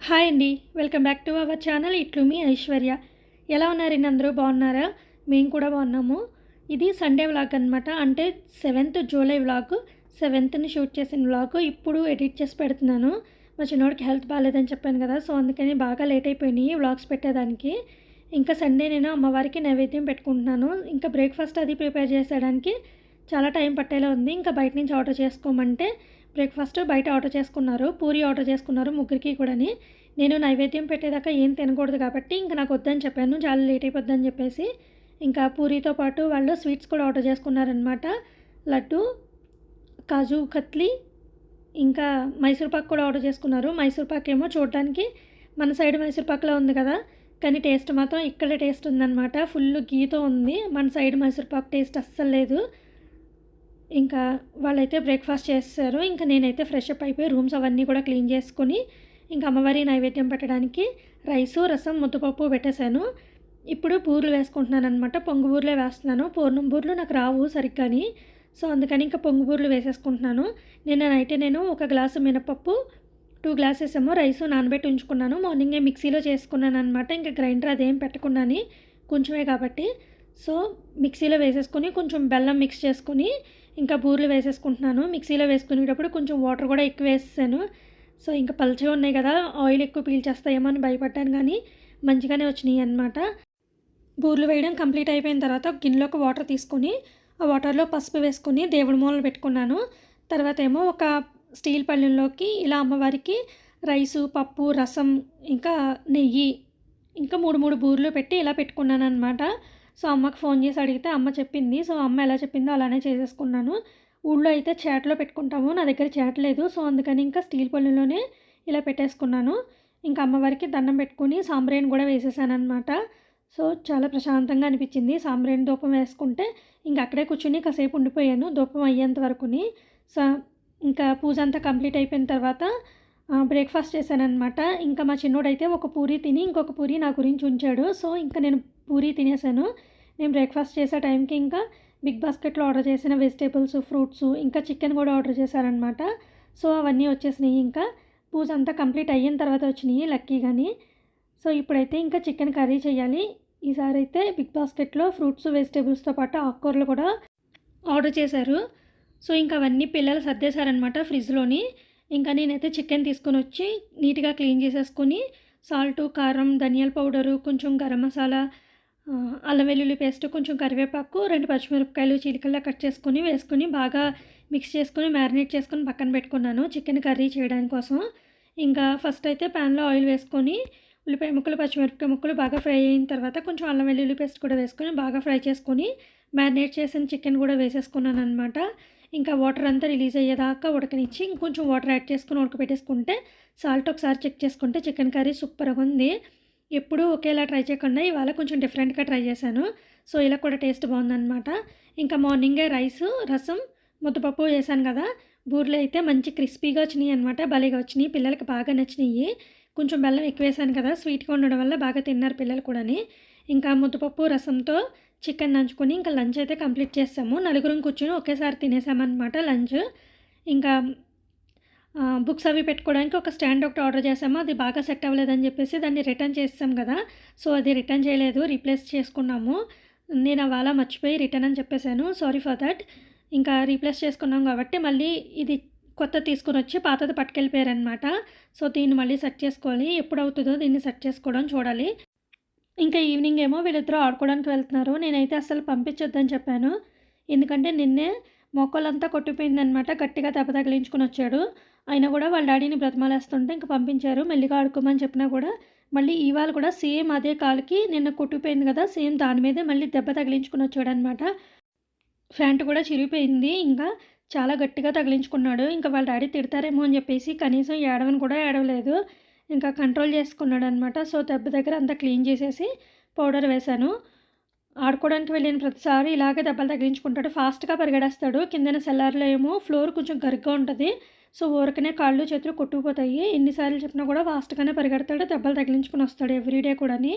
Hi అండి. Welcome back to our channel ఇట్లు మీ ఐశ్వర్య. ఎలా ఉన్నారండి అందరూ బాగున్నారా? మేము కూడా బాగున్నాము. ఇది సండే వ్లాగ్ అనమాట. అంటే 7th July vlog. 7th shoot చేసిన వ్లాగ్ ఇప్పుడు ఎడిట్ చేసి పెడుతున్నాను. మా చిన్నోడికి హెల్త్ బాగాలేదని చెప్పాను కదా, సో అందుకని బాగా లేట్ అయిపోయినాయి వ్లాగ్స్ పెట్టేదానికి. ఇంకా సండే నేను అమ్మవారికి నైవేద్యం పెట్టుకుంటున్నాను. ఇంకా బ్రేక్ఫాస్ట్ అది ప్రిపేర్ చేసేయడానికి చాలా టైం పట్టేలా ఉంది. ఇంకా బయట నుంచి ఆర్డర్ చేసుకోమంటే బ్రేక్ఫాస్ట్ బయట ఆర్డర్ చేసుకున్నారు. పూరి ఆర్డర్ చేసుకున్నారు ముగ్గురికి కూడాని. నేను నైవేద్యం పెట్టేదాకా ఏం తినకూడదు కాబట్టి ఇంకా నాకు వద్దని చెప్పాను, చాలా లేట్ అయిపోద్దని చెప్పేసి. ఇంకా పూరితో పాటు వాళ్ళు స్వీట్స్ కూడా ఆర్డర్ చేసుకున్నారనమాట. లడ్డు, కాజు కత్లీ, ఇంకా మైసూర్ పాక్ కూడా ఆర్డర్ చేసుకున్నారు. మైసూర్ పాక్ ఏమో చూడడానికి మన సైడ్ మైసూర్ పాక్లా ఉంది కదా, కానీ టేస్ట్ మాత్రం ఇక్కడ టేస్ట్ ఉందన్నమాట. ఫుల్ గీతో ఉంది. మన సైడ్ మైసూర్ పాక్ టేస్ట్ అస్సలు లేదు. ఇంకా వాళ్ళైతే బ్రేక్ఫాస్ట్ చేస్తారు. ఇంకా నేనైతే ఫ్రెష్ అప్ అయిపోయి రూమ్స్ అవన్నీ కూడా క్లీన్ చేసుకొని ఇంకా అమ్మవారి నైవేద్యం పెట్టడానికి రైసు, రసం, ముద్దపప్పు పెట్టేశాను. ఇప్పుడు బూరెలు వేసుకుంటున్నాను అనమాట. పొంగు బూరెలే వేస్తున్నాను. పూర్ణం బూరెలు నాకు రావు సరిగ్గాని, సో అందుకని ఇంకా పొంగు బూరెలు వేసేసుకుంటున్నాను. నిన్న నేను ఒక గ్లాసు మినపప్పు, 2 గ్లాసెస్ ఏమో రైసు నానబెట్టి ఉంచుకున్నాను. మార్నింగే మిక్సీలో చేసుకున్నాను అనమాట. ఇంకా గ్రైండర్ అదేం పెట్టకుండాని, కొంచెమే కాబట్టి. సో మిక్సీలో వేసేసుకొని కొంచెం బెల్లం మిక్స్ చేసుకొని ఇంకా బూరెలు వేసేసుకుంటున్నాను. మిక్సీలో వేసుకునేటప్పుడు కొంచెం వాటర్ కూడా ఎక్కువ వేసేసాను. సో ఇంకా పల్చగా ఉన్నాయి కదా, ఆయిల్ ఎక్కువ పీల్చేస్తాయేమో అని భయపడ్డాను, కానీ మంచిగానే వచ్చినాయి అన్నమాట. బూరెలు వేయడం కంప్లీట్ అయిపోయిన తర్వాత గిన్నెలోకి వాటర్ తీసుకొని ఆ వాటర్లో పసుపు వేసుకొని దేవుడి మూలలు పెట్టుకున్నాను. తర్వాత ఏమో ఒక స్టీల్ పళ్ళెంలోకి ఇలా అమ్మవారికి రైసు, పప్పు, రసం, ఇంకా నెయ్యి, ఇంకా 3 బూరెలు పెట్టి ఇలా పెట్టుకున్నాను అనమాట. సో అమ్మకి ఫోన్ చేసి అడిగితే అమ్మ చెప్పింది. సో అమ్మ ఎలా చెప్పిందో అలానే చేసేసుకున్నాను. ఊళ్ళో అయితే చాట్లో పెట్టుకుంటాము, నా దగ్గర చాట్ లేదు. సో అందుకని ఇంకా స్టీల్ పళ్ళెంలోనే ఇలా పెట్టేసుకున్నాను. ఇంకా అమ్మవారికి దండం పెట్టుకుని సాంబ్రాణి కూడా వేసేసాను అనమాట. సో చాలా ప్రశాంతంగా అనిపించింది. సాంబ్రాణి ధూపం వేసుకుంటే ఇంకా అక్కడే కూర్చుని కాసేపు ఉండిపోయాను ధూపం అయ్యేంత వరకుని. సో ఇంకా పూజ అంతా కంప్లీట్ అయిపోయిన తర్వాత బ్రేక్ఫాస్ట్ చేశానమాట. ఇంకా మా చిన్నోడైతే ఒక పూరి తిని ఇంకొక పూరి నా గురించి ఉంచాడు. సో ఇంకా నేను పూరి తినేసాను. నేను బ్రేక్ఫాస్ట్ చేసే టైంకి ఇంకా బిగ్ బాస్కెట్లో ఆర్డర్ చేసిన వెజిటేబుల్స్, ఫ్రూట్స్, ఇంకా చికెన్ కూడా ఆర్డర్ చేశారనమాట. సో అవన్నీ వచ్చేసినాయి. ఇంకా పూజ అంతా కంప్లీట్ అయిన తర్వాత వచ్చినాయి లక్కీగాని. సో ఇప్పుడైతే ఇంకా చికెన్ కర్రీ చేయాలి. ఈసారి అయితే బిగ్ బాస్కెట్లో ఫ్రూట్స్, వెజిటేబుల్స్తో పాటు ఆకుకూరలు కూడా ఆర్డర్ చేశారు. సో ఇంకా అవన్నీ పిల్లలు సర్దేశారనమాట ఫ్రిడ్జ్లోని. ఇంకా నేనైతే చికెన్ తీసుకొని వచ్చి నీట్గా క్లీన్ చేసేసుకొని సాల్టు, కారం, ధనియాల పౌడరు, కొంచెం గరం మసాలా, అల్లం వెల్లుల్లి పేస్ట్, కొంచెం కరివేపాకు, 2 పచ్చిమిరపకాయలు చీలికల్లా కట్ చేసుకొని వేసుకొని బాగా మిక్స్ చేసుకొని మ్యారినేట్ చేసుకొని పక్కన పెట్టుకున్నాను చికెన్ కర్రీ చేయడానికి కోసం. ఇంకా ఫస్ట్ అయితే ప్యాన్లో ఆయిల్ వేసుకొని ఉల్లిపాయ ముక్కలు, పచ్చిమిరపకాయ ముక్కలు బాగా ఫ్రై అయిన తర్వాత కొంచెం అల్లం వెల్లుల్లి పేస్ట్ కూడా వేసుకొని బాగా ఫ్రై చేసుకొని మ్యారినేట్ చేసిన చికెన్ కూడా వేసేసుకున్నాను అనమాట. ఇంకా వాటర్ అంతా రిలీజ్ అయ్యేదాకా ఉడకనిచ్చి ఇంకొంచెం వాటర్ యాడ్ చేసుకొని ఉడకబెట్టేసుకుంటే సాల్ట్ ఒకసారి చెక్ చేసుకుంటే చికెన్ కర్రీ సూపర్గా ఉంది. ఎప్పుడూ ఒకేలా ట్రై చేయకుండా ఇవాళ కొంచెం డిఫరెంట్గా ట్రై చేశాను. సో ఇలా కూడా టేస్ట్ బాగుందన్నమాట. ఇంకా మార్నింగే రైసు, రసం, ముద్దపప్పు వేసాను కదా, బూరెలు అయితే మంచి క్రిస్పీగా వచ్చినాయి అనమాట. భలేగా వచ్చినాయి, పిల్లలకి బాగా నచ్చినాయి. కొంచెం బెల్లం ఎక్కువ వేసాను కదా, స్వీట్గా ఉండడం వల్ల బాగా తిన్నారు పిల్లలు కూడాని. ఇంకా ముద్దపప్పు, రసంతో చికెన్ నంచుకొని ఇంకా లంచ్ అయితే కంప్లీట్ చేసాము. నలుగురం కూర్చొని ఒకేసారి తినేసామన్నమాట లంచ్. ఇంకా బుక్స్ అవి పెట్టుకోవడానికి ఒక స్టాండ్ ఒకటి ఆర్డర్ చేసాము. అది బాగా సెట్ అవ్వలేదని చెప్పేసి దాన్ని రిటర్న్ చేసాం కదా, సో అది రిటర్న్ చేయలేదు, రీప్లేస్ చేసుకున్నాము. నేను అవాళ మర్చిపోయి రిటర్న్ అని చెప్పేశాను, సారీ ఫర్ దట్. ఇంకా రీప్లేస్ చేసుకున్నాం కాబట్టి మళ్ళీ ఇది కొత్త తీసుకుని వచ్చి పాతది పట్టుకెళ్ళిపోయారనమాట. సో దీన్ని మళ్ళీ సెట్ చేసుకోవాలి. ఎప్పుడు అవుతుందో దీన్ని సెట్ చేసుకోవడం చూడాలి. ఇంకా ఈవినింగ్ ఏమో వీళ్ళిద్దరూ ఆడుకోవడానికి వెళ్తున్నారు. నేనైతే అస్సలు పంపించొద్దని చెప్పాను, ఎందుకంటే నిన్నే మొక్కలంతా కొట్టిపోయిందనమాట. గట్టిగా దెబ్బ తగిలించుకుని వచ్చాడు. అయినా కూడా వాళ్ళ డాడీని బ్రతిమాలేస్తుంటే ఇంకా పంపించారు. మెల్లిగా ఆడుకోమని చెప్పినా కూడా మళ్ళీ ఇవాళ కూడా సేమ్ అదే కాలుకి నిన్న కొట్టిపోయింది కదా, సేమ్ దాని మీదే మళ్ళీ దెబ్బ తగిలించుకుని వచ్చాడనమాట. ప్యాంటు కూడా చిరిగిపోయింది. ఇంకా చాలా గట్టిగా తగిలించుకున్నాడు. ఇంకా వాళ్ళ డాడీ తిడతారేమో అని చెప్పేసి కనీసం ఏడవని కూడా ఏడవలేదు. ఇంకా కంట్రోల్ చేసుకున్నాడు అనమాట. సో దెబ్బ దగ్గర అంతా క్లీన్ చేసేసి పౌడర్ వేశాను. ఆడుకోవడానికి వెళ్ళిన ప్రతిసారి ఇలాగే దెబ్బలు తగిలించుకుంటాడు. ఫాస్ట్గా పరిగెడేస్తాడు. కిందన సెల్లార్లో ఏమో ఫ్లోర్ కొంచెం గరిగ్గా ఉంటుంది. సో ఊరికనే కాళ్ళు చేతులు కొట్టుకుపోతాయి. ఎన్నిసార్లు చెప్పినా కూడా ఫాస్ట్గానే పరిగెడతాడు, దెబ్బలు తగిలించుకుని వస్తాడు ఎవ్రీడే కూడాని.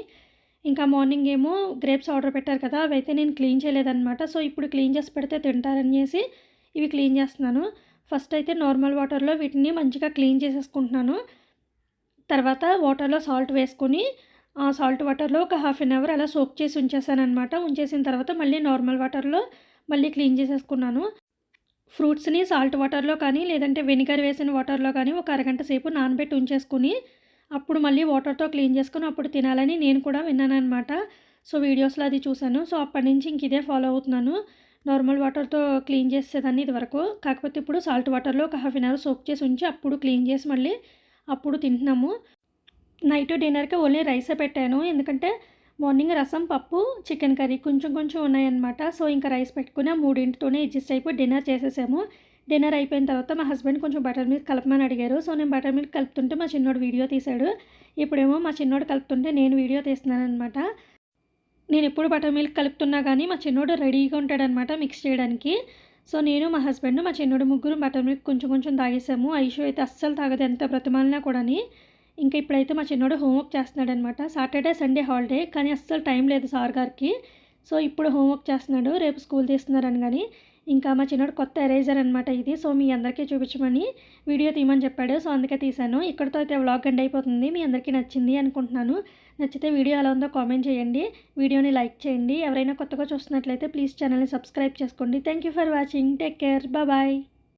ఇంకా మార్నింగ్ ఏమో గ్రేప్స్ ఆర్డర్ పెట్టారు కదా, అవైతే నేను క్లీన్ చేయలేదన్నమాట. సో ఇప్పుడు క్లీన్ చేసి పెడితే తింటారనేసి ఇవి క్లీన్ చేస్తున్నాను. ఫస్ట్ అయితే నార్మల్ వాటర్లో వీటిని మంచిగా క్లీన్ చేసేసుకుంటున్నాను. తర్వాత వాటర్లో సాల్ట్ వేసుకొని ఆ సాల్ట్ వాటర్లో ఒక హాఫ్ అన్ అవర్ అలా సోక్ చేసి ఉంచేసానమాట. ఉంచేసిన తర్వాత మళ్ళీ నార్మల్ వాటర్లో మళ్ళీ క్లీన్ చేసేసుకున్నాను. ఫ్రూట్స్‌ని సాల్ట్ వాటర్‌లో కానీ, లేదంటే వెనిగర్ వేసిన వాటర్‌లో కానీ ఒక అరగంట సేపు నానబెట్టి ఉంచేసుకొని, అప్పుడు మళ్ళీ వాటర్‌తో క్లీన్ చేసుకొని అప్పుడు తినాలని నేను కూడా విన్నాననమాట. సో, వీడియోస్‌లో అది చూసాను. సో, అప్పటినుంచి ఇంక ఇదే ఫాలో అవుతున్నాను. నార్మల్ వాటర్‌తో క్లీన్ చేసేదాన్ని ఇదివరకు. కాకపోతే ఇప్పుడు సాల్ట్ వాటర్‌లో ఒక హాఫ్ అన్ అవర్ సోక్ చేసి ఉంచి, అప్పుడు క్లీన్ చేసి మళ్ళీ అప్పుడు తింటున్నాము. నైట్ డిన్నర్‌కి ఓన్లీ రైసే పెట్టాను. ఎందుకంటే మార్నింగ్ రసం, పప్పు, చికెన్ కర్రీ కొంచెం కొంచెం ఉన్నాయన్నమాట. సో, ఇంకా రైస్ పెట్టుకొని ఆ మూడింటితోనే అడ్జస్ట్ అయిపోయి డిన్నర్ చేసేసాము. డిన్నర్ అయిపోయిన తర్వాత మా హస్బెండ్ కొంచెం బటర్ మిల్క్ కలపమని అడిగారు. సో, నేను బటర్ మిల్క్ కలుపుతుంటే మా చిన్నోడు వీడియో తీశాడు. ఇప్పుడేమో మా చిన్నోడు కలుపుతుంటే నేను వీడియో తీస్తున్నాననమాట. నేనెప్పుడు బటర్ మిల్క్ కలుపుతున్నా కానీ మా చిన్నోడు రెడీగా ఉంటాడనమాట మిక్స్ చేయడానికి. సో, నేను, మా హస్బెండ్, మా చిన్నోడు ముగ్గురం బటర్ మిల్క్ కొంచెం కొంచెం తాగేసాము. ఐషు అయితే అస్సలు తాగదు ఎంత బ్రతిమాలినా కూడాని. ఇంకా ఇప్పుడైతే మా చిన్నోడు హోంవర్క్ చేస్తున్నాడనమాట. సాటర్డే, సండే హాలిడే కానీ అస్సలు టైం లేదు సార్ గారికి. సో, ఇప్పుడు హోంవర్క్ చేస్తున్నాడు. రేపు స్కూల్ తీస్తున్నారని గాని. ఇంకా మా చిన్నోడు కొత్త ఎరేజర్ అనమాట ఇది. సో, మీ అందరికీ చూపించమని వీడియో తీయమని చెప్పాడు. సో, అందుకే తీశాను. ఇక్కడితో అయితే వ్లాగ్ ఎండ్ అయిపోతుంది. మీ అందరికీ నచ్చింది అనుకుంటున్నాను. నచ్చితే వీడియో ఎలా ఉందో కామెంట్ చేయండి. వీడియోని లైక్ చేయండి. ఎవరైనా కొత్తగా చూస్తున్నట్లయితే ప్లీజ్ ఛానల్ని సబ్స్క్రైబ్ చేసుకోండి. Thank you for watching. Take care. Bye.